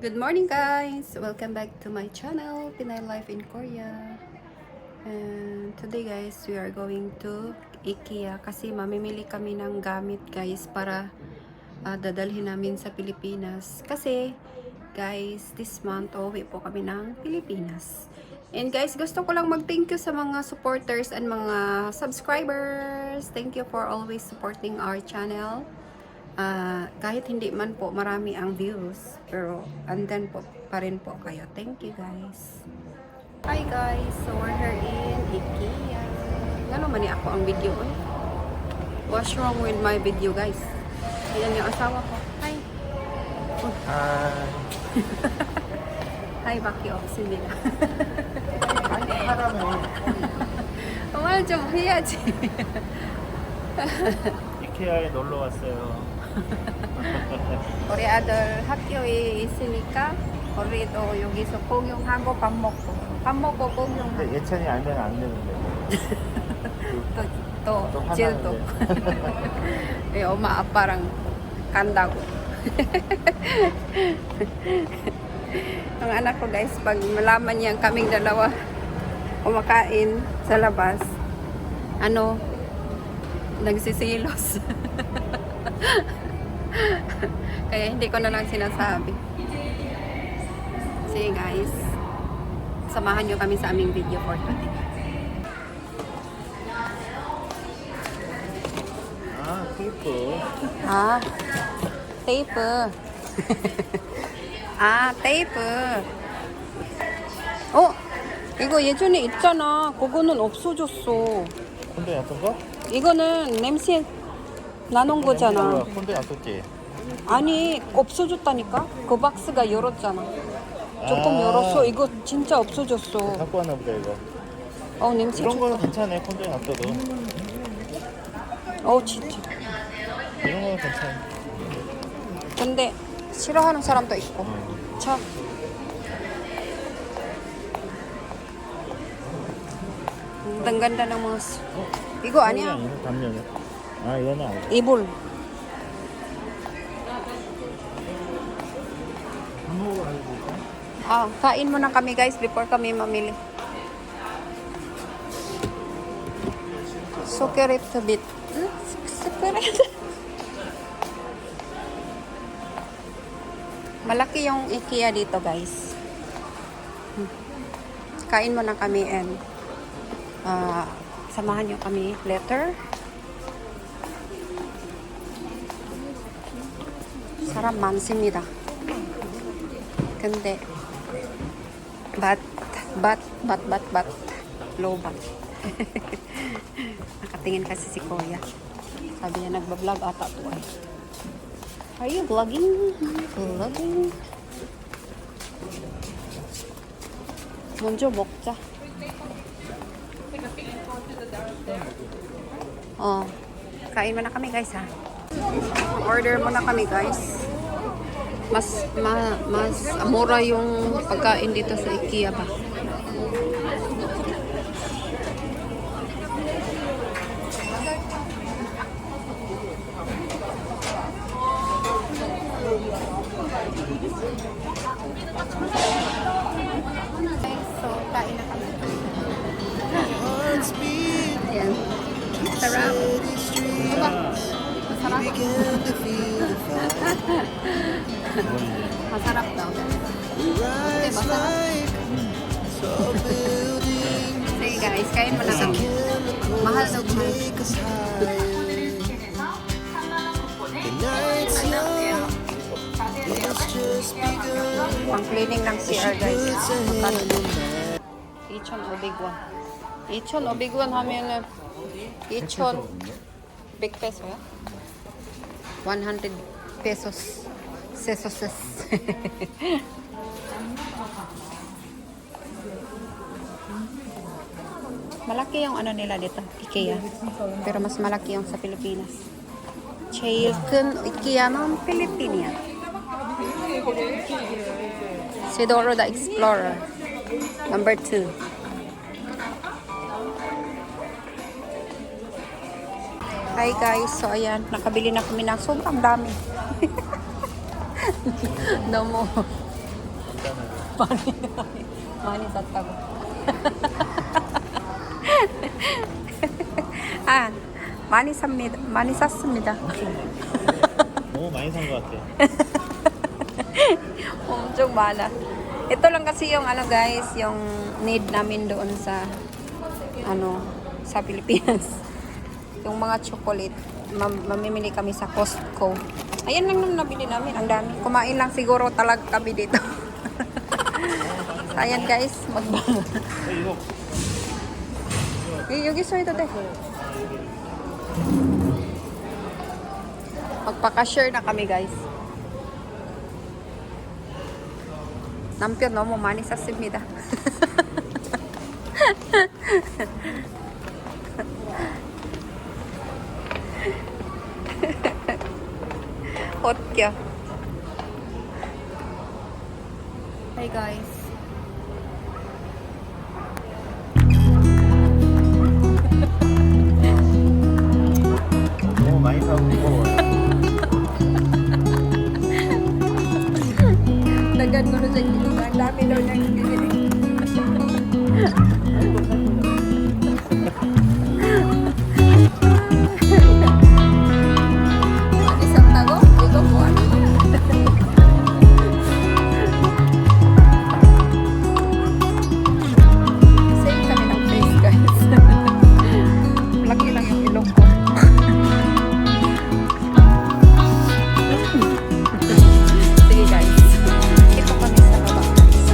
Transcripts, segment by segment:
Good morning guys! Welcome back to my channel, Pinay Life in Korea. And today guys, we are going to IKEA kasi mamimili kami ng gamit guys para dadalhin namin sa Pilipinas. Kasi guys, this month uuwi po kami ng Pilipinas. And guys, gusto ko lang mag-thank you sa mga supporters and mga subscribers. Thank you for always supporting our channel. Kahit hindi man po marami ang views, pero andan po pa rin po kayo. Thank you guys. Hi guys, so we're here in IKEA. Gano'n man ako ang video eh. What's wrong with my video guys? Yan yung asawa ko. Hi. Hi Bakyo, sila. 오늘 좀 해야지. 이케아에 놀러 왔어요. 우리 아들 학교에 있으니까 우리도 여기서 공용하고 밥 먹고 공용하고 근데 예찬이 알면 안 되는데. 또 또 질도 예, 엄마 아빠랑 간다고. Ang anak ko guys, pag malaman niyang kaming dalawa kumakain sa labas, nagsisilos. Kaya hindi ko na lang sinasabi. Sige guys, samahan nyo kami sa aming video for today. 테이프. 테이프. 테이프. 이거 예전에 있잖아. 그거는 없어졌어. 콘대 놨던 거? 이거는 냄새 나는 거잖아. 콘대 놨었지? 아니, 없어졌다니까? 그 박스가 열었잖아. 조금 열었어. 이거 진짜 없어졌어. 갖고 왔나 보다 이거. 냄새 이런 좋다. 거는 괜찮아. 콘대 놨어도. 진짜. 이런 거는 괜찮아. 근데 싫어하는 사람도 있고. 자. Ang ganda ng mga... 이거 아니야? 담요네. 이거는 아니야. 이불. Kain muna kami guys before kami mamili. Sukirit to bit. Sukirit. Malaki yung IKEA dito guys. Kain muna kami and samahan nyo kami later. 사람 많습니다. 근데 bat lobat. Nakatingin kasi si Kuya. Sabi niya nagbablog ata to ay. Are you vlogging? Vlogging? 먼저 먹자. Kain muna kami guys ha. Order muna kami guys. Mas mura yung pagkain dito sa IKEA ba. So, kain na kami. Ayan. Sarap. Diba? Masarap. Masarap daw. Okay, masarap. Sige guys, kain mo na kami. Mahal daw guys. Pang-cleaning ng CR guys. 2,500원. 2,500원 하면은 2,100 peso야? 100 pesos. Sesos. Malaki yung nila dito, IKEA. Pero mas malaki yung sa Pilipinas. 제일 큰 IKEA는 필리핀이야. Sidoro the Explorer. Number 2. Hi guys, so ayan, nakabili na kami ng sobrang dami. Damo. 많이 샀다고. 아, 많이 삽니다. 많이 샀습니다. 너무 많이 산 것 같아. 엄청 많아. Ito lang kasi yung ano guys, yung need namin doon sa sa Pilipinas. Yung mga chocolate, mamimili kami sa Costco. Ayan lang naman nabili namin, ang dami. Kumain lang siguro talaga kami dito. Ayan guys, 이거 여기 있어 ito de. Magpaka-share na kami guys. 남편 너무 많이 샀습니다. 웃겨. Hey guys. 너무 많이 사고 무거워. Dagan ko na sa gilid. Ang dami daw niyang bibili. Isang tago? Ikaw po ano? Same kami ng face guys. Laki lang yung ilong ko. Sige guys. Ito kami sa baba guys.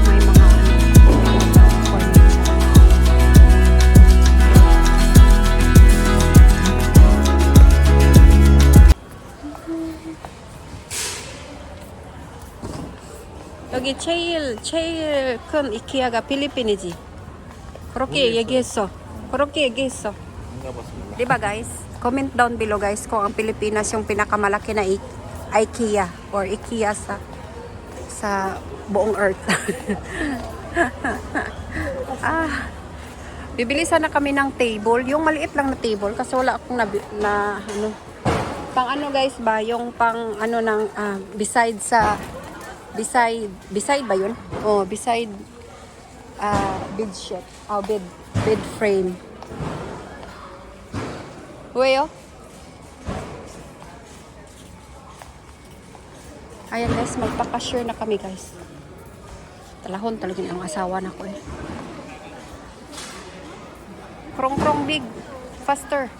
May mga furniture. 여기 제일 큰 이케아가 필리핀이지. 그렇게 얘기했어. 그렇게 얘기했어. 안 가봤습니다. Diba guys? Comment down below guys kung ang Pilipinas yung pinakamalaki na IKEA or IKEA sa buong earth. Bibili sana kami ng table, yung maliit lang na table kasi wala akong pang ano guys ba, yung pang ano ng beside ba yun? Oh, beside bed sheet, bed frame. Uy, oh. Ayan guys, magpaka-share na kami guys. Talahon talaga ang asawa na ko eh. Krong big. Faster.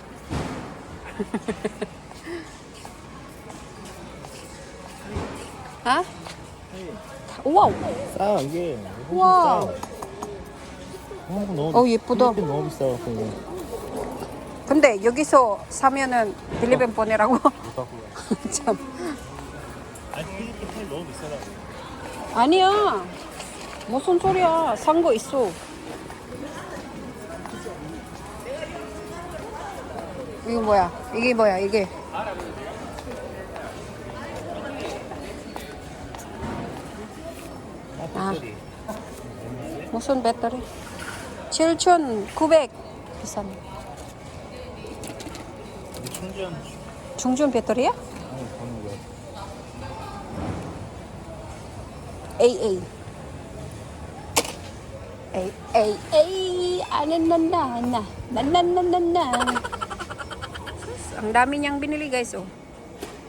Ha? Wow. 싸 이게. 와. 너무. 예쁘다. 필리핀 너무 비싸갖고 이거. 근데 여기서 사면은 필리핀 보내라고? 못 갖고 가. 참. 아니 필리핀 텔 너무 비싸다고. 아니야. 무슨 소리야. 산 거 있어. 이게 뭐야? 이게. 배터리. 무슨 배터리? 7,900. 비싸네. 충전. 중전 배터리야? 보는 거야. AA. Nananana. Ang dami niyang binili guys, oh.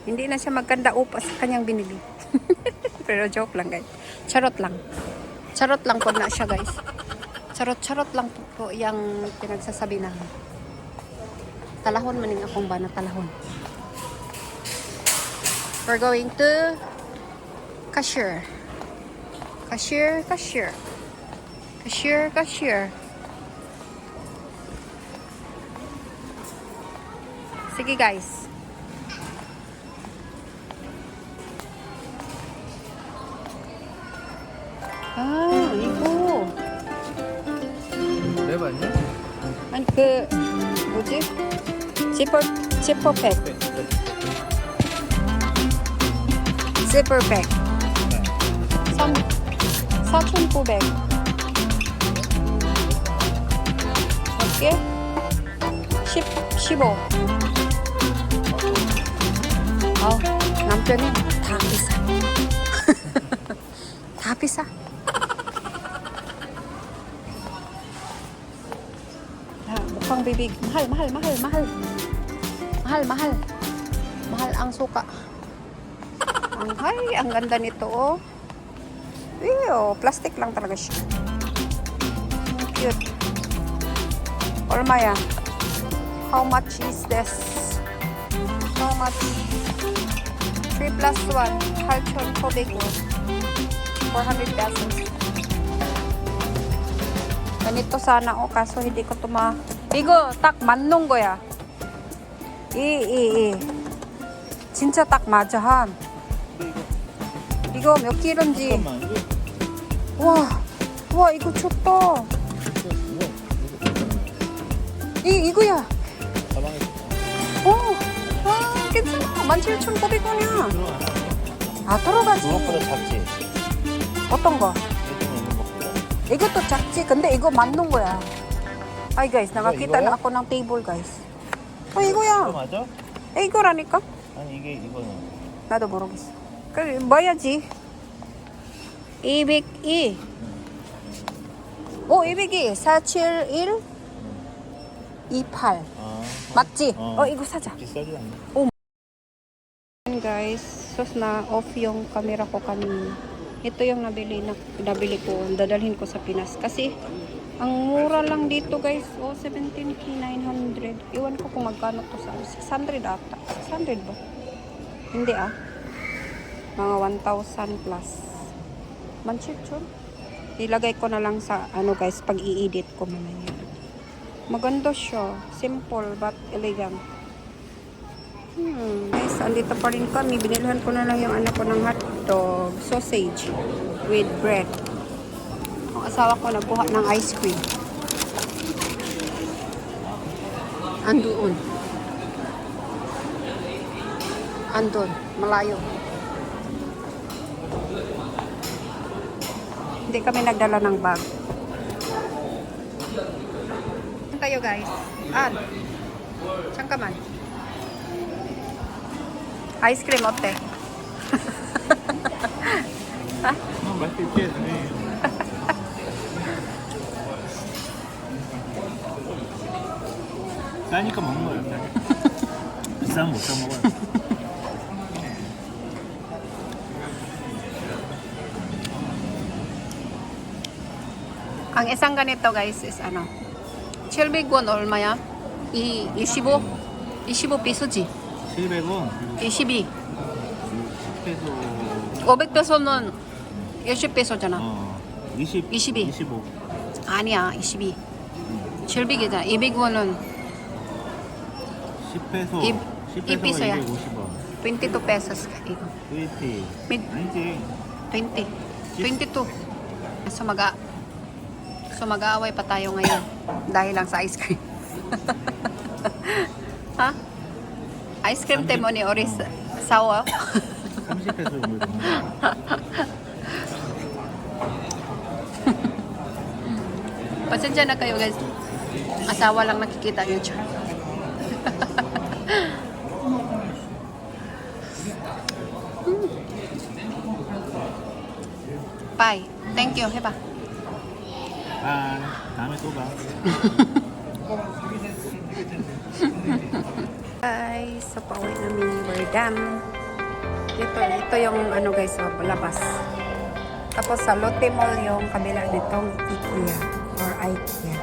Hindi na siya magkanda upa sa kanyang binili. Pero joke lang guys. Charot lang. Charot lang po na siya guys. Charot lang po yung pinagsasabi namin. Talahon maning akong ba na talahon. We're going to cashier. Cashier. Sige guys. 이거. 랩 아니야? 아니 뭐지? 지퍼백. 지퍼백. 4,900. 몇 개? 15. 남편이 다 비싸. Tapis ah. Mukhang bibig. Mahal. Mahal ang suka. Ang ganda nito oh. Ew, plastic lang talaga siya. Cute. Olmaya. How much is this? How much? 3 plus 1. Halchon Kobeco. 400 pesos. Ganito sana oh, kaso hindi ko tuma. 이거 딱 맞는 거야. 진짜 딱 맞아 한. 이거 몇 킬로인지. 잠깐만 이거 와 이거 좋다. 이거야. 가방에 괜찮아. 17,900원이야. 들어가. 들어가지. 그것보다 작지. 어떤 거? 예전에 있는 것보다. 이것도 작지. 근데 이거 맞는 거야. Ay guys, nakakita 이거야? na ako ng table guys. 이거 이거야. 맞아? 이거라니까? 아니 이게 이거는 나도 모르겠어. 그래, 뭐야지? 202. 202. 471 28. 아 맞지? 어. 이거 사자. 비싸지 않네. Guys, sus na off yung camera ko kanina. Ito yung nabili ko. Dadalhin ko sa Pinas. Kasi, ang mura lang dito guys. 17K 900. Iwan ko kung magkano to sa 600 ata. 600 ba? Hindi ah. Mga 1,000 plus. Manchitchon. Ilagay ko na lang sa ano guys, pag i-edit ko mamaya. Maganda siya. Simple but elegant. Guys, andito pa rin kami. Binilhan ko na lang yung anak ko ng hotdog, sausage with bread. Ang asawa ko nagkuha ng ice cream. Andun, malayo. Hindi kami nagdala ng bag. Saan tayo guys? Saan ka man? Ice cream 어때? 맛있게. 싸니까 먹는 거예요. 비싸면 못 사 먹어요. Ang isang ganito guys is ano? 700원 얼마야? 25 peso지? 700원. 22. 10페소. 500peso는 10peso잖아. 20. 22. 25. 아니야, 22. 700이잖아. 200원은 10페소. 이 10페소가 peso야. 250원. 22 pesos ka. 이거. 20. Mid- 아니지. 20. 22. So mag-aaway pa tayo ngayon dahil lang sa ice cream. Ha? Ice cream 때문에 우리 싸워. 30페소 정도 되는 거야. Pasensya na kayo guys. Asawa lang nakikita niyo. Char. Bye. Thank you. 해봐. 아, 다음에 또 봐. Guys, so pauwi namin. We're done. Ito yung ano guys, labas. Tapos sa Lotte Mall yung kabila nitong IKEA or IKEA.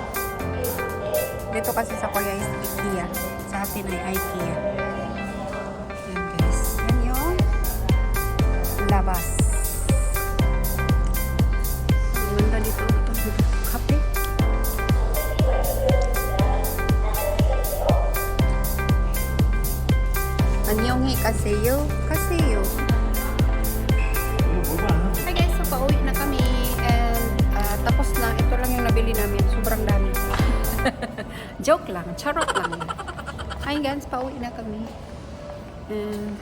Dito kasi sa Korea is IKEA. Sa atin ay IKEA. Yan guys. Yan yung labas. Ang ganda dito. Kape. 안녕히 가세요. 가세요. Hi guys, so pauwi na kami and tapos na. Ito lang yung nabili namin. Sobrang dami. Joke lang. Charot lang. Hi guys, pauwi na kami. And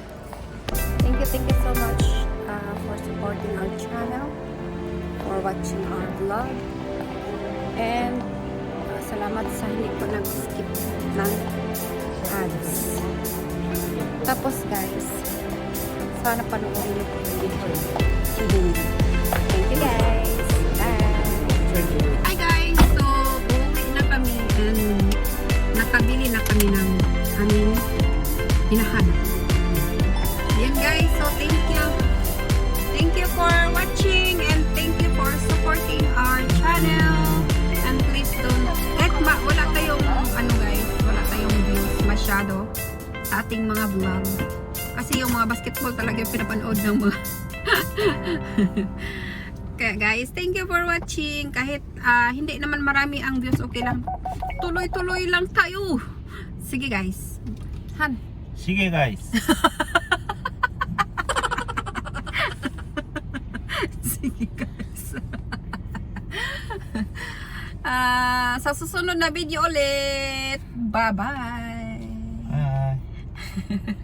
thank you so much for supporting our channel, for watching our vlog. And salamat sa hindi ko nag-skip ng ads. Tapos guys, sana panoorin niyo po yung video. Thank you ating mga vlog. Kasi yung mga basketball talaga yung pinapanood ng mga kaya guys, thank you for watching. Kahit hindi naman marami ang views, okay lang. Tuloy-tuloy lang tayo. Sige guys. Han. Sige guys. Sige guys. Sa susunod na video ulit. Bye-bye. Bye.